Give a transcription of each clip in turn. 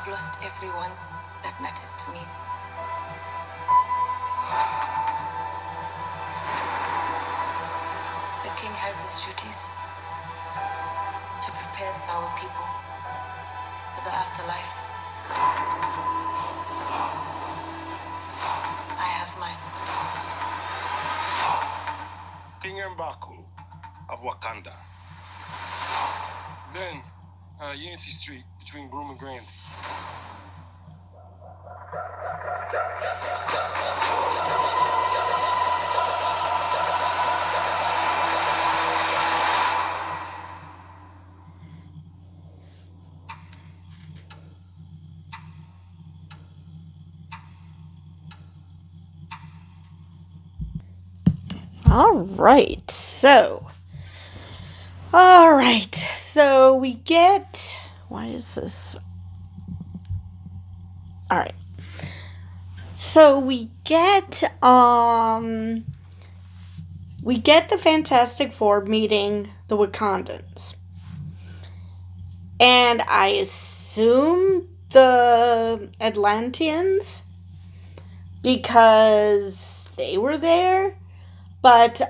I've lost everyone that matters to me. The king has his duties to prepare our people for the afterlife. I have mine. King M'Baku of Wakanda. Ben, Yancey Street, between Broome and Grand. All right, so we get, why is this? All right, so we get the Fantastic Four meeting the Wakandans, and I assume the Atlanteans because they were there, but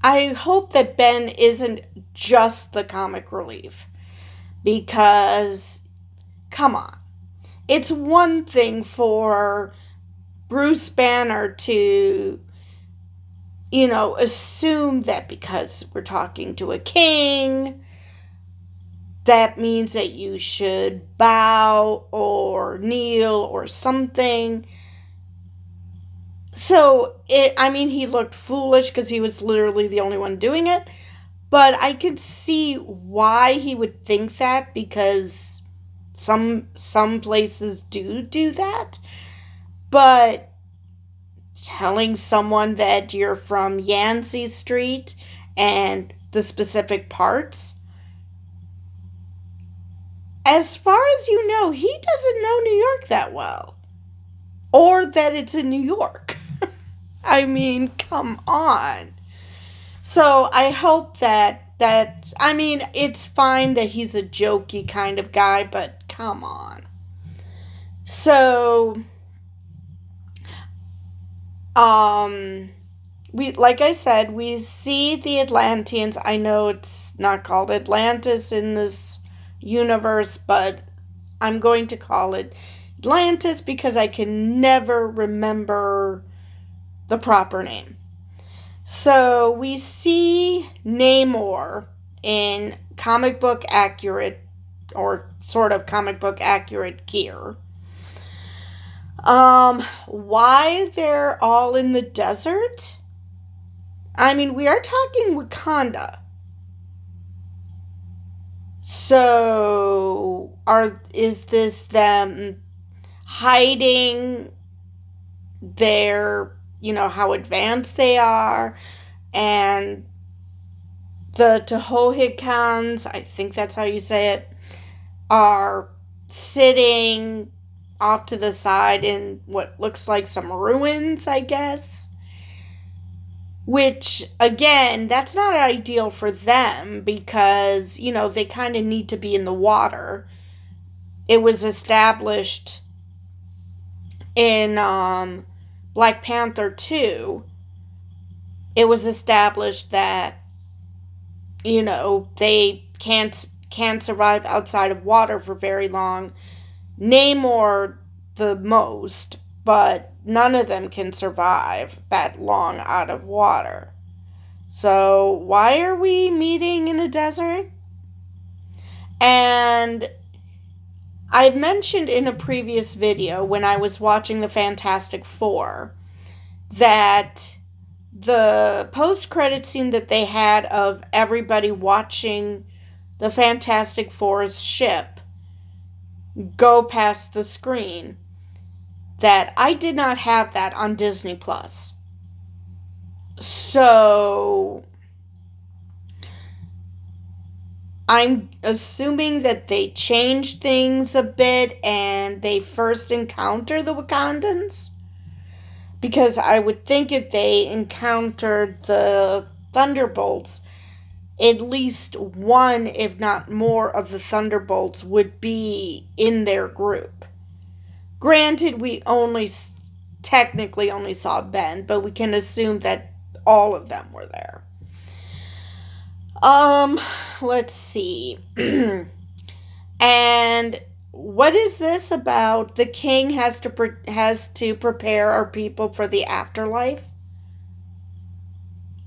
I hope that Ben isn't just the comic relief, because, come on, it's one thing for Bruce Banner to, assume that because we're talking to a king, that means that you should bow or kneel or something. So, he looked foolish because he was literally the only one doing it. But I could see why he would think that, because some places do that. But telling someone that you're from Yancey Street and the specific parts, as far as you know, he doesn't know New York that well. Or that it's in New York. Come on. So I hope that it's fine that he's a jokey kind of guy, but come on. So, like I said, we see the Atlanteans. I know it's not called Atlantis in this universe, but I'm going to call it Atlantis because I can never remember the proper name. So we see Namor in comic book accurate, or sort of comic book accurate gear. Why they're all in the desert? We are talking Wakanda. So, is this them hiding their, how advanced they are, and the Tehoticans, I think that's how you say it, are sitting off to the side in what looks like some ruins, I guess. Which, again, that's not ideal for them because, they kind of need to be in the water. It was established in Black Panther 2. It was established that, they can't survive outside of water for very long. Namor the most, but none of them can survive that long out of water. So why are we meeting in a desert? And I mentioned in a previous video when I was watching the Fantastic Four that the post-credit scene that they had of everybody watching the Fantastic Four's ship go past the screen, that I did not have that on Disney Plus. So I'm assuming that they changed things a bit and they first encounter the Wakandans. Because I would think if they encountered the Thunderbolts, at least one, if not more, of the Thunderbolts would be in their group. Granted, we technically only saw Ben, but we can assume that all of them were there. Let's see. And what is this about? The king has to prepare our people for the afterlife.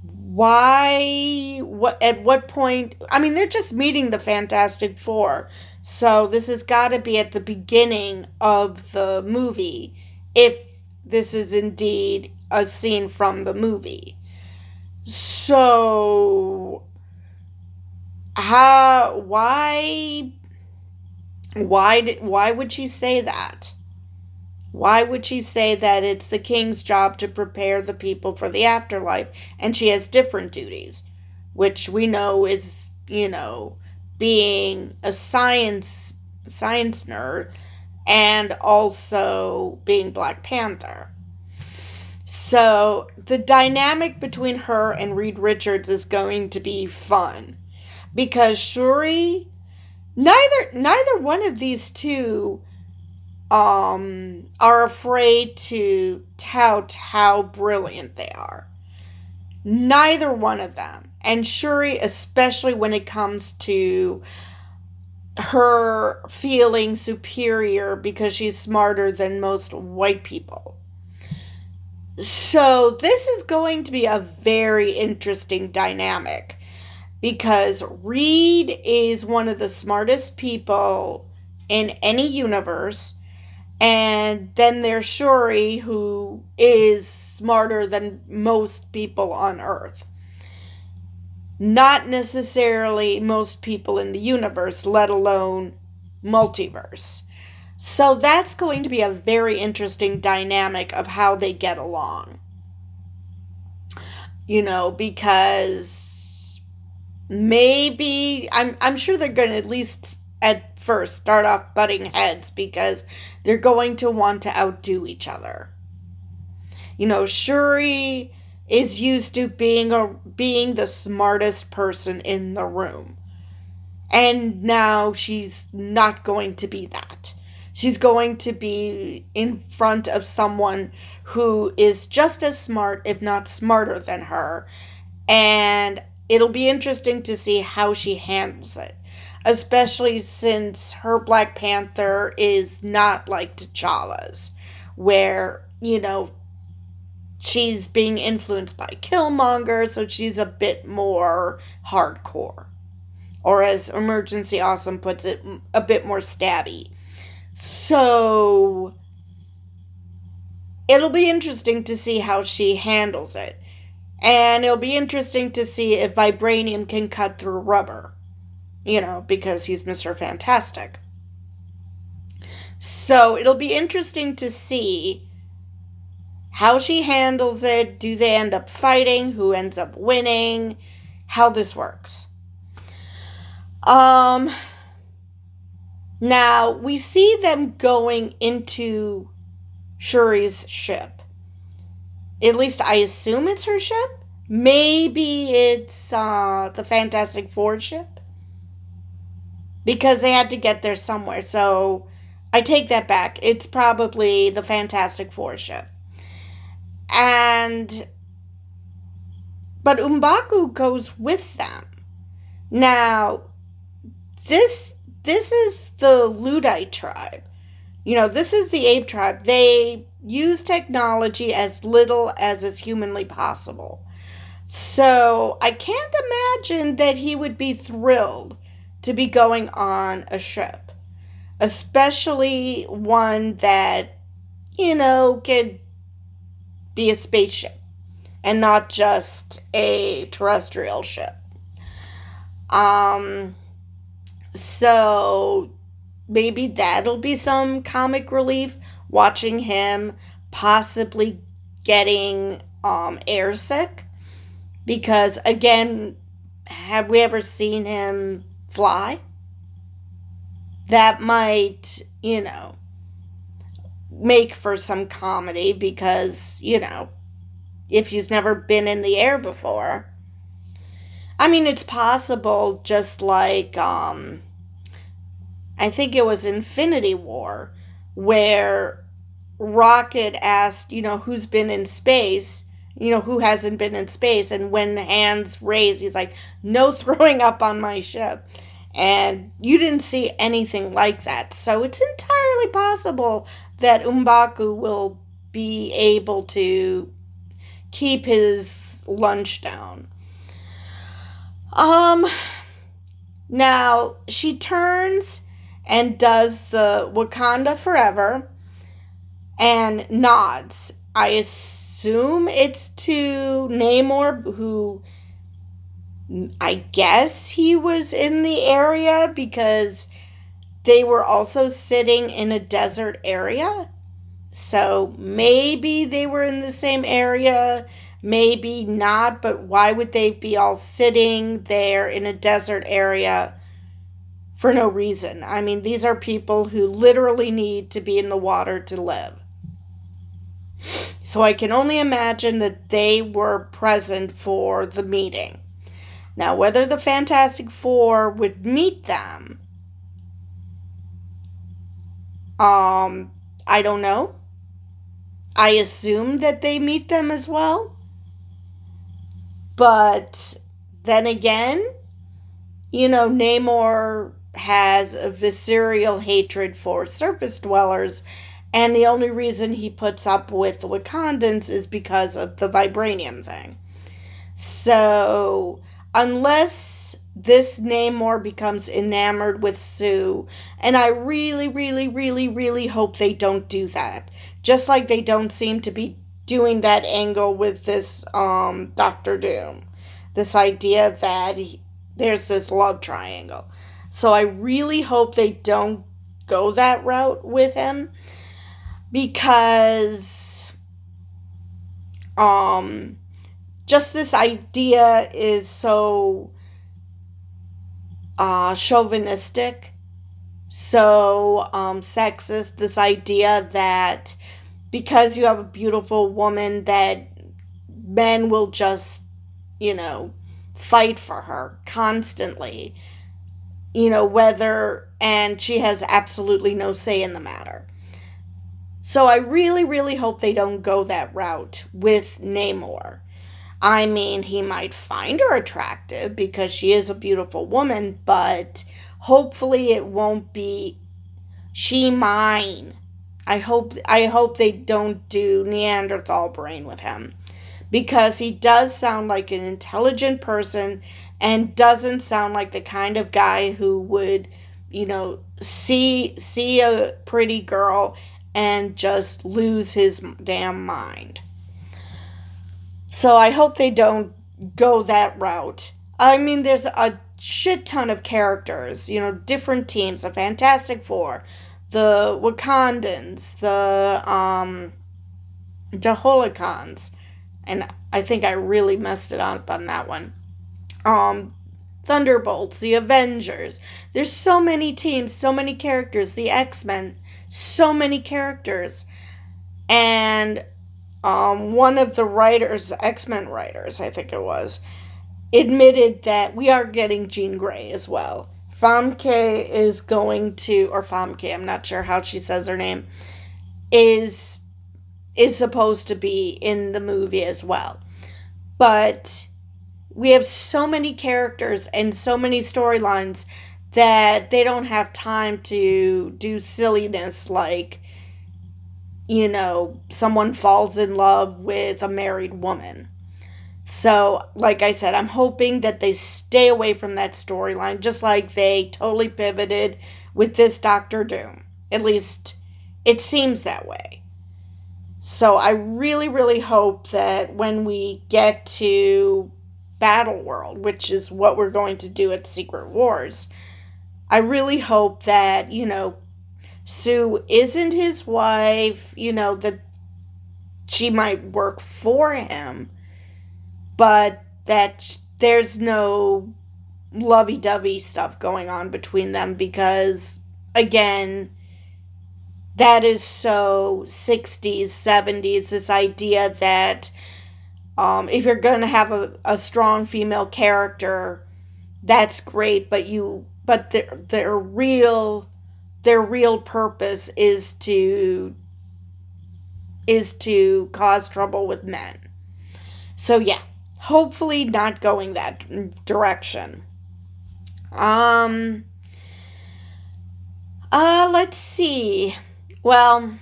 Why? What? At what point? I mean, they're just meeting the Fantastic Four, so this has got to be at the beginning of the movie, if this is indeed a scene from the movie. So, how? Why would she say that? Why would she say that it's the king's job to prepare the people for the afterlife and she has different duties, which we know is, being a science nerd and also being Black Panther. So the dynamic between her and Reed Richards is going to be fun because Shuri, neither one of these two are afraid to tout how brilliant they are. Neither one of them. And Shuri, especially when it comes to her feeling superior because she's smarter than most white people. So this is going to be a very interesting dynamic because Reed is one of the smartest people in any universe. And then there's Shuri, who is smarter than most people on Earth. Not necessarily most people in the universe, let alone multiverse. So that's going to be a very interesting dynamic of how they get along. Because maybe, I'm sure they're going to at least at first start off butting heads because they're going to want to outdo each other. Shuri is used to being the smartest person in the room. And now she's not going to be that. She's going to be in front of someone who is just as smart, if not smarter than her. And it'll be interesting to see how she handles it. Especially since her Black Panther is not like T'Challa's, where, she's being influenced by Killmonger, so she's a bit more hardcore. Or as Emergency Awesome puts it, a bit more stabby. So, it'll be interesting to see how she handles it. And it'll be interesting to see if vibranium can cut through rubber. Because he's Mr. Fantastic. So it'll be interesting to see how she handles it. Do they end up fighting? Who ends up winning? How this works. Now, we see them going into Shuri's ship. At least I assume it's her ship. Maybe it's the Fantastic Four ship. Because they had to get there somewhere. So I take that back. It's probably the Fantastic Four ship. But M'Baku goes with them. Now, this is the Luddite tribe. This is the ape tribe. They use technology as little as is humanly possible. So I can't imagine that he would be thrilled to be going on a ship, especially one that, could be a spaceship and not just a terrestrial ship. So maybe that'll be some comic relief, watching him possibly getting airsick, because again, have we ever seen him fly? That might, make for some comedy because, if he's never been in the air before. I mean, it's possible, just like, I think it was Infinity War, where Rocket asked, who's been in space, who hasn't been in space, and when hands raised, he's like, no throwing up on my ship. And you didn't see anything like that. So it's entirely possible that M'Baku will be able to keep his lunch down. Now, she turns and does the Wakanda Forever and nods. I assume it's to Namor, who I guess he was in the area because they were also sitting in a desert area. So maybe they were in the same area, maybe not, but why would they be all sitting there in a desert area for no reason? I mean, these are people who literally need to be in the water to live. So I can only imagine that they were present for the meeting. Now, whether the Fantastic Four would meet them, I don't know. I assume that they meet them as well. But then again, Namor has a visceral hatred for surface dwellers, and the only reason he puts up with the Wakandans is because of the vibranium thing. So, unless this Namor becomes enamored with Sue, and I really, really, really, really hope they don't do that. Just like they don't seem to be doing that angle with this Doctor Doom. This idea that there's this love triangle. So I really hope they don't go that route with him, because just this idea is so chauvinistic, so sexist. This idea that because you have a beautiful woman, that men will just, fight for her constantly, and she has absolutely no say in the matter. So I really, really hope they don't go that route with Namor. I mean, he might find her attractive because she is a beautiful woman, but hopefully it won't be she mine. I hope they don't do Neanderthal brain with him, because he does sound like an intelligent person and doesn't sound like the kind of guy who would, see a pretty girl and just lose his damn mind. So I hope they don't go that route. I mean, there's a shit ton of characters, different teams, the Fantastic Four, the Wakandans, the Holikons, and I think I really messed it up on that one. Thunderbolts, the Avengers. There's so many teams, so many characters, the X-Men, so many characters. And one of the writers, X-Men writers, I think it was, admitted that we are getting Jean Grey as well. Famke is going to, or Famke, I'm not sure how she says her name, is supposed to be in the movie as well. But we have so many characters and so many storylines that they don't have time to do silliness like, someone falls in love with a married woman. So, like I said, I'm hoping that they stay away from that storyline, just like they totally pivoted with this Doctor Doom. At least, it seems that way. So, I really, really hope that when we get to Battle World, which is what we're going to do at Secret Wars, I really hope that, Sue isn't his wife, that she might work for him, but that there's no lovey-dovey stuff going on between them, because, again, that is so 60s, 70s, this idea that If you're going to have a strong female character, that's great, but their real purpose is to cause trouble with men. So yeah, hopefully not going that direction. Let's see. Well,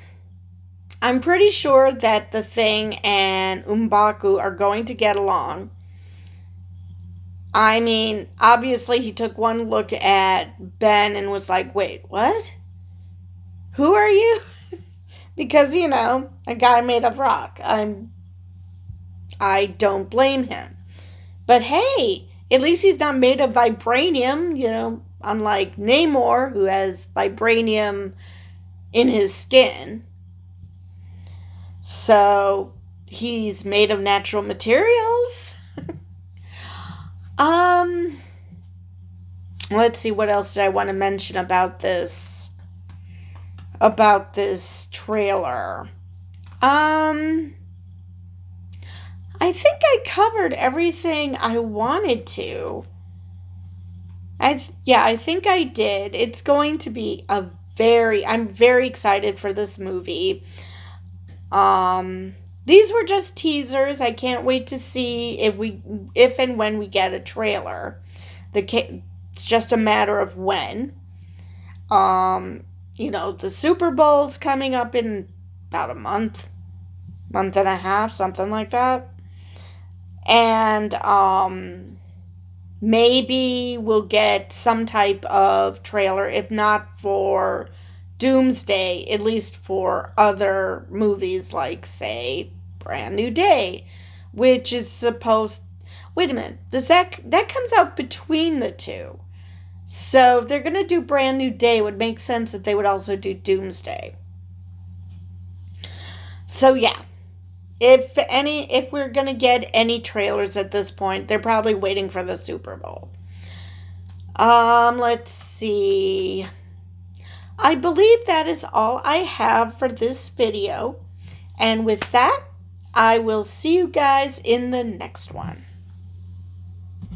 I'm pretty sure that the Thing and M'Baku are going to get along. I mean, obviously he took one look at Ben and was like, wait, what? Who are you? Because, a guy made of rock. I don't blame him. But hey, at least he's not made of vibranium, unlike Namor, who has vibranium in his skin. So he's made of natural materials. Let's see, what else did I want to mention about this trailer. I think I covered everything I wanted to. I think I did. It's going to be I'm very excited for this movie. These were just teasers. I can't wait to see if and when we get a trailer. It's just a matter of when. The Super Bowl's coming up in about a month and a half, something like that. And maybe we'll get some type of trailer, if not for Doomsday, at least for other movies like, say, Brand New Day, which is supposed... Wait a minute, that comes out between the two. So if they're going to do Brand New Day, it would make sense that they would also do Doomsday. So yeah, if we're going to get any trailers at this point, they're probably waiting for the Super Bowl. Let's see. I believe that is all I have for this video. And with that, I will see you guys in the next one.